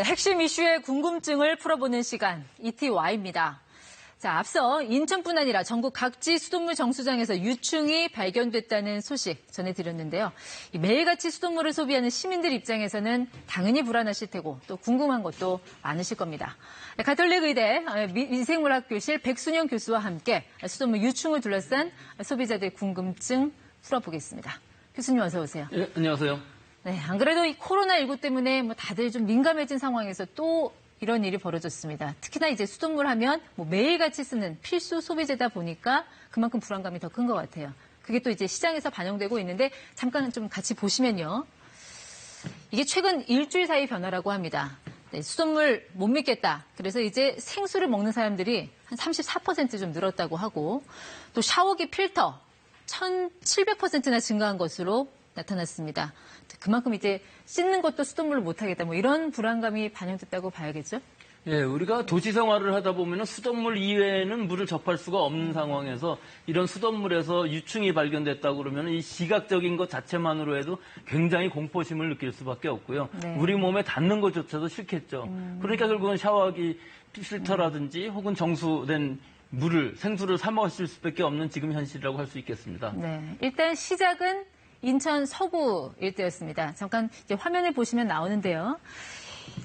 네, 핵심 이슈의 궁금증을 풀어보는 시간, ETY입니다. 자, 앞서 인천뿐 아니라 전국 각지 수돗물 정수장에서 유충이 발견됐다는 소식 전해드렸는데요. 매일같이 수돗물을 소비하는 시민들 입장에서는 당연히 불안하실 테고 또 궁금한 것도 많으실 겁니다. 가톨릭 의대 미생물학교실 백순영 교수와 함께 수돗물 유충을 둘러싼 소비자들의 궁금증 풀어보겠습니다. 교수님 어서 오세요. 네, 안녕하세요. 네, 안 그래도 이 코로나19 때문에 다들 좀 민감해진 상황에서 또 이런 일이 벌어졌습니다. 특히나 이제 수돗물 하면 매일같이 쓰는 필수 소비재다 보니까 그만큼 불안감이 더 큰 것 같아요. 그게 또 이제 시장에서 반영되고 있는데 잠깐 좀 같이 보시면요. 이게 최근 일주일 사이 변화라고 합니다. 네, 수돗물 못 믿겠다. 그래서 이제 생수를 먹는 사람들이 한 34% 좀 늘었다고 하고 또 샤워기 필터 1,700%나 증가한 것으로 나타났습니다. 그만큼 이제 씻는 것도 수돗물로 못하겠다. 이런 불안감이 반영됐다고 봐야겠죠? 예, 우리가 도시 생활을 하다 보면 수돗물 이외에는 물을 접할 수가 없는 상황에서 이런 수돗물에서 유충이 발견됐다고 그러면 이 시각적인 것 자체만으로 해도 굉장히 공포심을 느낄 수밖에 없고요. 네. 우리 몸에 닿는 것조차도 싫겠죠. 그러니까 결국은 샤워기 필터라든지 혹은 정수된 물을, 생수를 사 마실 수밖에 없는 지금 현실이라고 할 수 있겠습니다. 네, 일단 시작은 인천 서구 일대였습니다. 잠깐 이제 화면을 보시면 나오는데요.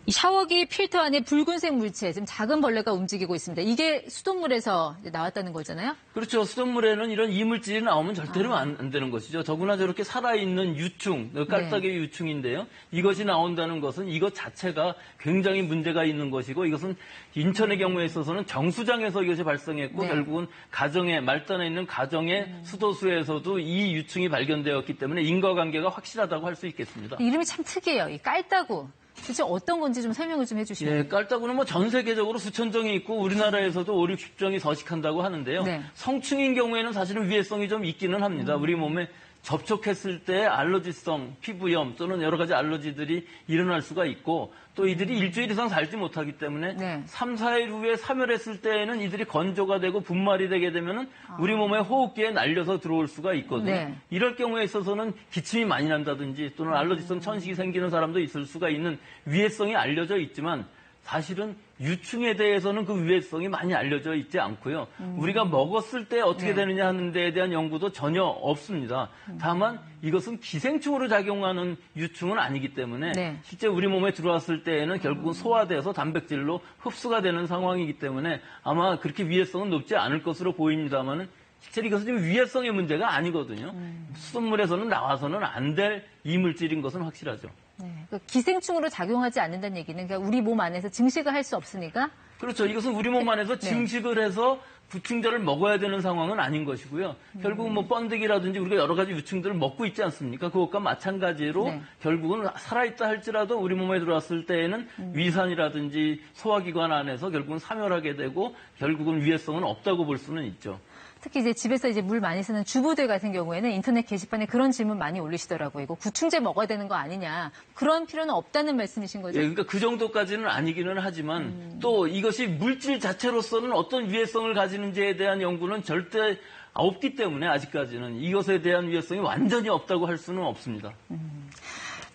이 샤워기 필터 안에 붉은색 물체, 지금 작은 벌레가 움직이고 있습니다. 이게 수돗물에서 나왔다는 거잖아요? 그렇죠. 수돗물에는 이런 이물질이 나오면 절대로 안 되는 것이죠. 더구나 저렇게 살아있는 유충, 깔딱의 네. 유충인데요. 이것이 나온다는 것은 이것 자체가 굉장히 문제가 있는 것이고 이것은 인천의 경우에 있어서는 정수장에서 이것이 발생했고 네. 결국은 가정에 말단에 있는 가정의 수도수에서도 이 유충이 발견되었기 때문에 인과관계가 확실하다고 할 수 있겠습니다. 이름이 참 특이해요. 이 깔따구. 도대체 어떤 건지 좀 설명을 좀 해주시면. 예, 깔따구는 전 세계적으로 수천 종이 있고 우리나라에서도 5, 60종이 서식한다고 하는데요. 네. 성충인 경우에는 사실은 위해성이 좀 있기는 합니다. 우리 몸에 접촉했을 때 알러지성, 피부염 또는 여러 가지 알러지들이 일어날 수가 있고 또 이들이 일주일 이상 살지 못하기 때문에 네. 3, 4일 후에 사멸했을 때에는 이들이 건조가 되고 분말이 되게 되면은 우리 몸의 호흡기에 날려서 들어올 수가 있거든요. 네. 이럴 경우에 있어서는 기침이 많이 난다든지 또는 알러지성 천식이 생기는 사람도 있을 수가 있는 위해성이 알려져 있지만 사실은 유충에 대해서는 그 위해성이 많이 알려져 있지 않고요. 우리가 먹었을 때 어떻게 네. 되느냐 하는 데에 대한 연구도 전혀 없습니다. 다만 이것은 기생충으로 작용하는 유충은 아니기 때문에 네. 실제 우리 몸에 들어왔을 때에는 결국은 소화돼서 단백질로 흡수가 되는 상황이기 때문에 아마 그렇게 위해성은 높지 않을 것으로 보입니다만은 실제 이것은 지금 위해성의 문제가 아니거든요. 수돗물에서는 나와서는 안 될 이물질인 것은 확실하죠. 네, 기생충으로 작용하지 않는다는 얘기는 그러니까 우리 몸 안에서 증식을 할 수 없으니까. 그렇죠. 이것은 우리 몸 안에서 네. 증식을 해서 부충제를 먹어야 되는 상황은 아닌 것이고요. 결국 번데기라든지 우리가 여러 가지 유충들을 먹고 있지 않습니까? 그것과 마찬가지로 네. 결국은 살아있다 할지라도 우리 몸에 들어왔을 때에는 위산이라든지 소화기관 안에서 결국은 사멸하게 되고 결국은 위해성은 없다고 볼 수는 있죠. 특히 이제 집에서 이제 물 많이 쓰는 주부들 같은 경우에는 인터넷 게시판에 그런 질문 많이 올리시더라고요. 이거 구충제 먹어야 되는 거 아니냐. 그런 필요는 없다는 말씀이신 거죠? 예, 그러니까 그 정도까지는 아니기는 하지만 또 이것이 물질 자체로서는 어떤 위해성을 가지는지에 대한 연구는 절대 없기 때문에 아직까지는 이것에 대한 위해성이 완전히 없다고 할 수는 없습니다.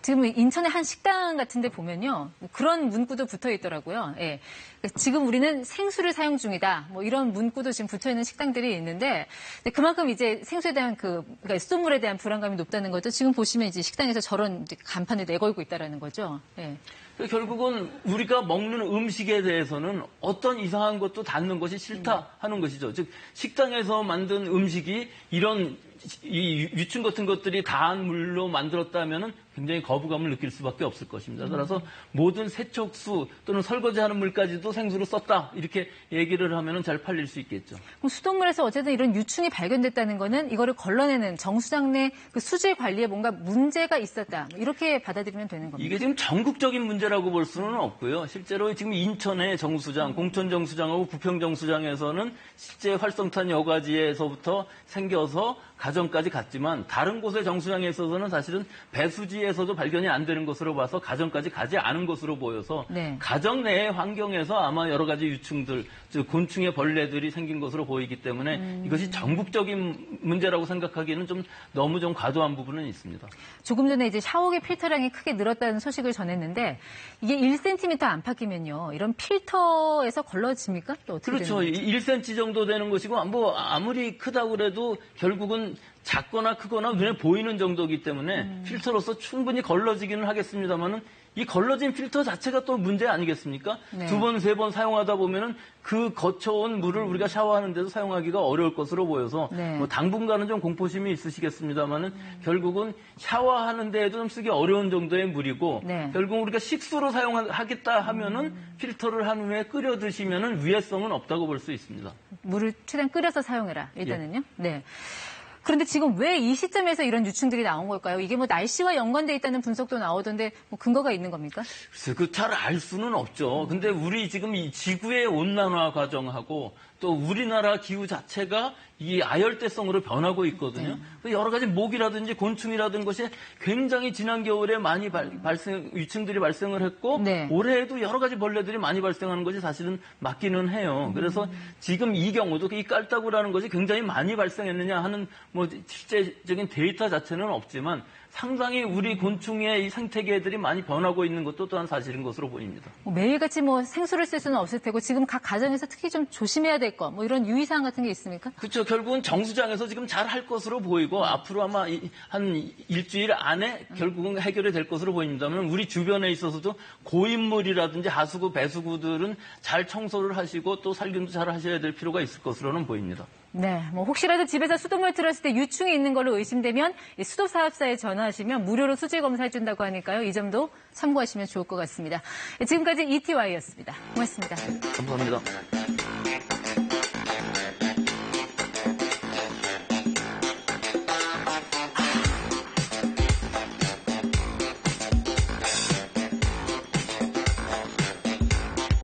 지금 인천의 한 식당 같은 데 보면요. 그런 문구도 붙어 있더라고요. 예. 지금 우리는 생수를 사용 중이다. 이런 문구도 지금 붙어 있는 식당들이 있는데 그만큼 이제 생수에 대한 그러니까 수돗물에 대한 불안감이 높다는 거죠. 지금 보시면 이제 식당에서 저런 이제 간판을 내걸고 있다라는 거죠. 예. 결국은 우리가 먹는 음식에 대해서는 어떤 이상한 것도 닿는 것이 싫다 하는 것이죠. 즉 식당에서 만든 음식이 이런 이 유충 같은 것들이 다한 물로 만들었다면은 굉장히 거부감을 느낄 수밖에 없을 것입니다. 따라서 모든 세척수 또는 설거지하는 물까지도 생수로 썼다 이렇게 얘기를 하면은 잘 팔릴 수 있겠죠. 그럼 수돗물에서 어쨌든 이런 유충이 발견됐다는 거는 이거를 걸러내는 정수장 내 그 수질 관리에 뭔가 문제가 있었다 이렇게 받아들이면 되는 겁니다. 이게 지금 전국적인 문제라고 볼 수는 없고요. 실제로 지금 인천의 정수장, 공천 정수장하고 부평 정수장에서는 실제 활성탄 여과지에서부터 생겨서 가정까지 갔지만 다른 곳의 정수장에 있어서는 사실은 배수지에서도 발견이 안 되는 것으로 봐서 가정까지 가지 않은 것으로 보여서 네. 가정 내의 환경에서 아마 여러 가지 유충들, 즉 곤충의 벌레들이 생긴 것으로 보이기 때문에 이것이 전국적인 문제라고 생각하기에는 좀 너무 좀 과도한 부분은 있습니다. 조금 전에 이제 샤워기 필터량이 크게 늘었다는 소식을 전했는데 이게 1cm 안팎이면요. 이런 필터에서 걸러집니까? 또 어떻게 그렇죠. 되는 거죠? 1cm 정도 되는 것이고 뭐 아무리 크다고 그래도 결국은 작거나 크거나 눈에 보이는 정도이기 때문에 필터로서 충분히 걸러지기는 하겠습니다만은 이 걸러진 필터 자체가 또 문제 아니겠습니까? 네. 2번, 3번 사용하다 보면은 그 거쳐온 물을 우리가 샤워하는데도 사용하기가 어려울 것으로 보여서 네. 뭐 당분간은 좀 공포심이 있으시겠습니다만은 결국은 샤워하는 데에도 좀 쓰기 어려운 정도의 물이고 네. 결국 우리가 식수로 사용하겠다 하면은 필터를 한 후에 끓여 드시면은 위해성은 없다고 볼 수 있습니다. 물을 최대한 끓여서 사용해라. 일단은요. 네. 그런데 지금 왜 이 시점에서 이런 유충들이 나온 걸까요? 이게 뭐 날씨와 연관돼 있다는 분석도 나오던데 뭐 근거가 있는 겁니까? 글쎄, 그 잘 알 수는 없죠. 근데 우리 지금 이 지구의 온난화 과정하고 또 우리나라 기후 자체가 이 아열대성으로 변하고 있거든요. 여러 가지 모기라든지 곤충이라든지 것이 굉장히 지난 겨울에 많이 유충들이 발생을 했고 네. 올해에도 여러 가지 벌레들이 많이 발생하는 것이 사실은 맞기는 해요. 그래서 지금 이 경우도 이 깔따구라는 것이 굉장히 많이 발생했느냐 하는 뭐 실제적인 데이터 자체는 없지만 상당히 우리 곤충의 이 생태계들이 많이 변하고 있는 것도 또한 사실인 것으로 보입니다. 뭐 매일같이 뭐 생수를 쓸 수는 없을 테고 지금 각 가정에서 특히 좀 조심해야 될 거, 뭐 이런 유의사항 같은 게 있습니까? 그렇죠. 결국은 정수장에서 지금 잘 할 것으로 보이고 앞으로 아마 한 일주일 안에 결국은 해결이 될 것으로 보입니다만 우리 주변에 있어서도 고인물이라든지 하수구, 배수구들은 잘 청소를 하시고 또 살균도 잘 하셔야 될 필요가 있을 것으로는 보입니다. 네, 뭐 혹시라도 집에서 수돗물 틀었을 때 유충이 있는 걸로 의심되면 이 수도사업사에 전화하시면 무료로 수질 검사해준다고 하니까요. 이 점도 참고하시면 좋을 것 같습니다. 지금까지 ETY였습니다. 고맙습니다. 감사합니다.